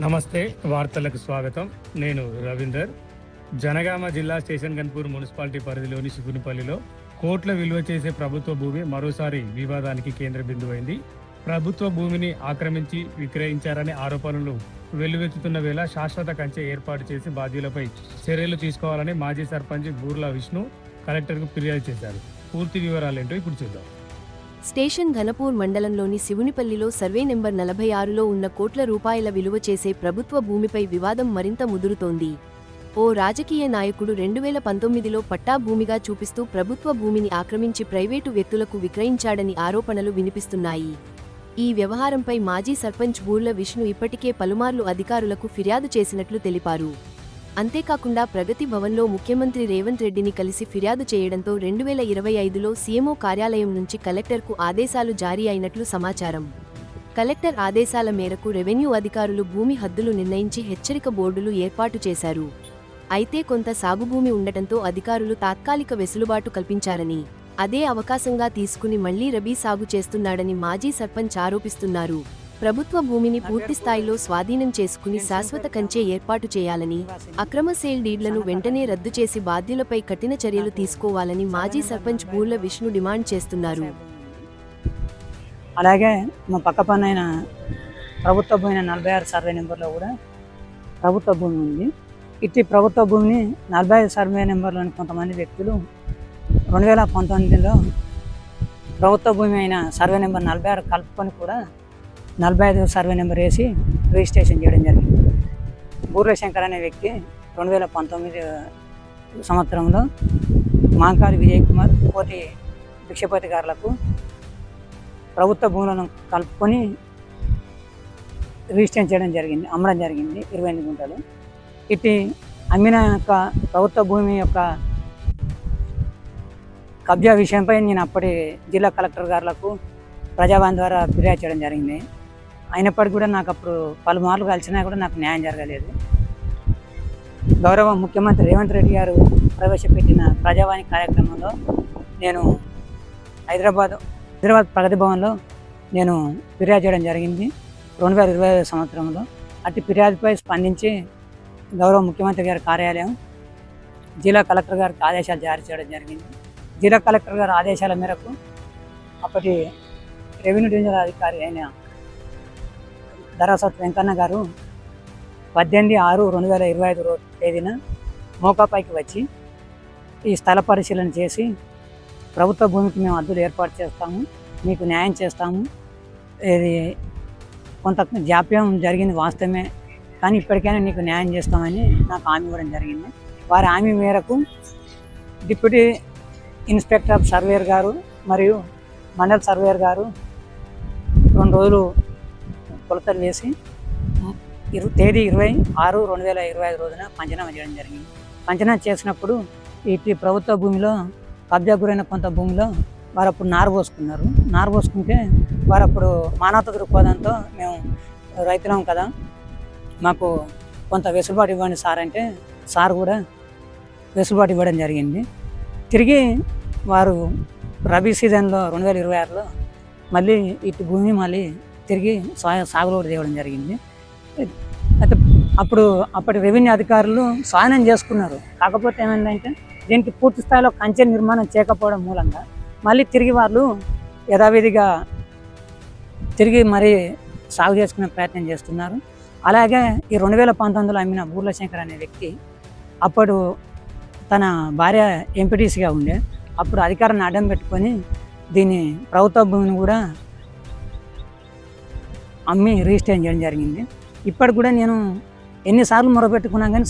నమస్తే వార్తలకు స్వాగతం. నేను రవీందర్. జనగామ జిల్లా స్టేషన్ గన్పూర్ మున్సిపాలిటీ పరిధిలోని శివునిపల్లిలో కోట్ల విలువ చేసే ప్రభుత్వ భూమి మరోసారి వివాదానికి కేంద్ర బిందువైంది. ప్రభుత్వ భూమిని ఆక్రమించి విక్రయించారనే ఆరోపణలు వెల్లువెత్తుతున్న వేళ శాశ్వత కంచె ఏర్పాటు చేసి బాధ్యులపై చర్యలు తీసుకోవాలని మాజీ సర్పంచ్ బూర్ల విష్ణు కలెక్టర్కు ఫిర్యాదు చేశారు. పూర్తి వివరాలేంటో ఇప్పుడు చూద్దాం. స్టేషన్ ఘనపూర్ మండలంలోని శివునిపల్లిలో సర్వే నెంబర్ 46లో ఉన్న కోట్ల రూపాయల విలువ చేసే ప్రభుత్వ భూమిపై వివాదం మరింత ముదురుతోంది. ఓ రాజకీయ నాయకుడు 2019లో పట్టా భూమిగా చూపిస్తూ ప్రభుత్వ భూమిని ఆక్రమించి ప్రైవేటు వ్యక్తులకు విక్రయించాడని ఆరోపణలు వినిపిస్తున్నాయి. ఈ వ్యవహారంపై మాజీ సర్పంచ్ బూర్ల విష్ణు ఇప్పటికే పలుమార్లు అధికారులకు ఫిర్యాదు చేసినట్లు తెలిపారు. అంతేకాకుండా ప్రగతి భవన్లో ముఖ్యమంత్రి రేవంత్ రెడ్డిని కలిసి ఫిర్యాదు చేయడంతో 2025లో సీఎంఓ కార్యాలయం నుంచి కలెక్టర్కు ఆదేశాలు జారీ అయినట్లు సమాచారం. కలెక్టర్ ఆదేశాల మేరకు రెవెన్యూ అధికారులు భూమి హద్దులు నిర్ణయించి హెచ్చరిక బోర్డులు ఏర్పాటు చేశారు. అయితే కొంత సాగుభూమి ఉండటంతో అధికారులు తాత్కాలిక వెసులుబాటు కల్పించారని, అదే అవకాశంగా తీసుకుని మళ్లీ రబీ సాగు చేస్తున్నాడని మాజీ సర్పంచ్ ఆరోపిస్తున్నారు. ప్రభుత్వ భూమిని పూర్తిస్థాయిలో స్వాధీనం చేసుకుని శాశ్వత కంచె ఏర్పాటు చేయాలని, అక్రమ సేల్ డీడ్లను వెంటనే రద్దు చేసి బాధ్యులపై కఠిన చర్యలు తీసుకోవాలని మాజీ సర్పంచ్ బూర్ల విష్ణు డిమాండ్ చేస్తున్నారు. అలాగే మా పక్క పన్నైన ప్రభుత్వ భూమి 46 సర్వే నెంబర్లో కూడా ప్రభుత్వ భూమి ఉంది. ఇట్టి ప్రభుత్వ భూమిని 45 సర్వే నెంబర్లోని కొంతమంది వ్యక్తులు 2019లో ప్రభుత్వ భూమి అయిన సర్వే నెంబర్ 46 కలుపుకొని కూడా 45 సర్వే నెంబర్ వేసి రిజిస్ట్రేషన్ చేయడం జరిగింది. బూర్ల శంకర్ అనే వ్యక్తి 2019 సంవత్సరంలో మాంకారి విజయ్ కుమార్ కోటి భిక్షపతి గారులకు ప్రభుత్వ భూములను కలుపుకొని రిజిస్ట్రేషన్ చేయడం జరిగింది, అమ్మడం జరిగింది 28 గుంటలు. ఇటు అమ్మిన యొక్క ప్రభుత్వ భూమి యొక్క కబ్జా విషయంపై నేను అప్పటి జిల్లా కలెక్టర్ గారులకు ప్రజావాణి ద్వారా ఫిర్యాదు చేయడం జరిగింది. అయినప్పటికీ కూడా నాకు అప్పుడు పలుమార్లు కలిసినా కూడా నాకు న్యాయం జరగలేదు. గౌరవ ముఖ్యమంత్రి రేవంత్ రెడ్డి గారు ప్రవేశపెట్టిన ప్రజావాణి కార్యక్రమంలో నేను హైదరాబాద్ ప్రగతి భవన్లో నేను ఫిర్యాదు చేయడం జరిగింది 2025 సంవత్సరంలో. అట్టి ఫిర్యాదుపై స్పందించి గౌరవ ముఖ్యమంత్రి గారి కార్యాలయం జిల్లా కలెక్టర్ గారికి ఆదేశాలు జారీ చేయడం జరిగింది. జిల్లా కలెక్టర్ గారి ఆదేశాల మేరకు అప్పటి రెవెన్యూ డివిజనల్ అధికారి అయిన దరాసత్ వెంకన్న గారు 18/6/2025 తేదీన మోకాపైకి వచ్చి ఈ స్థల పరిశీలన చేసి ప్రభుత్వ భూమికి మేము హద్దులు ఏర్పాటు చేస్తాము, మీకు న్యాయం చేస్తాము, ఇది కొంత జాప్యం జరిగింది వాస్తవమే, కానీ ఇప్పటికైనా నీకు న్యాయం చేస్తామని నాకు హామీ ఇవ్వడం జరిగింది. వారి హామీ మేరకు డిప్యూటీ ఇన్స్పెక్టర్ ఆఫ్ సర్వేయర్ గారు మరియు మండల్ సర్వేయర్ గారు 2 రోజులు కొలతలు వేసి తేదీ 20/6/2025 రోజున పంచనామా చేయడం జరిగింది. పంచనామా చేసినప్పుడు ఈ ప్రభుత్వ భూమిలో కబ్జా గురైన కొంత భూమిలో వారు అప్పుడు నారు పోసుకున్నారు. నారు పోసుకుంటే వారు అప్పుడు మానవతా దృక్పథంతో మేము రైతులం కదా, మాకు కొంత వెసులుబాటు ఇవ్వండి సార్ అంటే సార్ కూడా వెసులుబాటు ఇవ్వడం జరిగింది. తిరిగి వారు రబీ సీజన్లో 2026లో మళ్ళీ ఇటు భూమి మళ్ళీ తిరిగి సాగులోకి తేవడం జరిగింది. అయితే అప్పటి రెవెన్యూ అధికారులు స్వాధీనం చేసుకున్నారు. కాకపోతే ఏమైందంటే దీనికి పూర్తి స్థాయిలో కంచె నిర్మాణం చేయకపోవడం మూలంగా మళ్ళీ తిరిగి వాళ్ళు యథావిధిగా తిరిగి మరీ సాగు చేసుకునే ప్రయత్నం చేస్తున్నారు. అలాగే ఈ 2019లో అమ్మిన బూర్ల శంకర్ అనే వ్యక్తి అప్పుడు తన భార్య ఎంపీటీసీగా ఉండే, అప్పుడు అధికారాన్ని అడ్డం పెట్టుకొని దీన్ని ప్రభుత్వ భూమిని కూడా అమ్మి రిజిస్ట్రేషన్ చేయడం జరిగింది. ఇప్పటికి కూడా నేను ఎన్నిసార్లు మొరపెట్టుకున్నా కానీ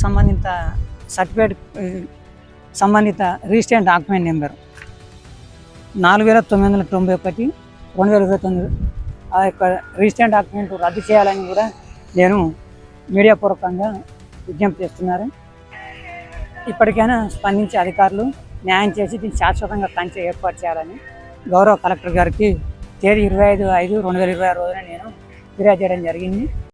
సంబంధిత రిజిస్ట్రేషన్ డాక్యుమెంట్ నెంబర్ 4991/2029 ఆ యొక్క రిజిస్ట్రేషన్ డాక్యుమెంట్ రద్దు చేయాలని కూడా నేను మీడియా పూర్వకంగా విజ్ఞప్తి చేస్తున్నారు. ఇప్పటికైనా స్పందించే అధికారులు న్యాయం చేసి దీన్ని శాశ్వతంగా కంచె ఏర్పాటు చేయాలని గౌరవ కలెక్టర్ గారికి తేదీ 25/5/2026 రోజున నేను ఫిర్యాదు చేయడం జరిగింది.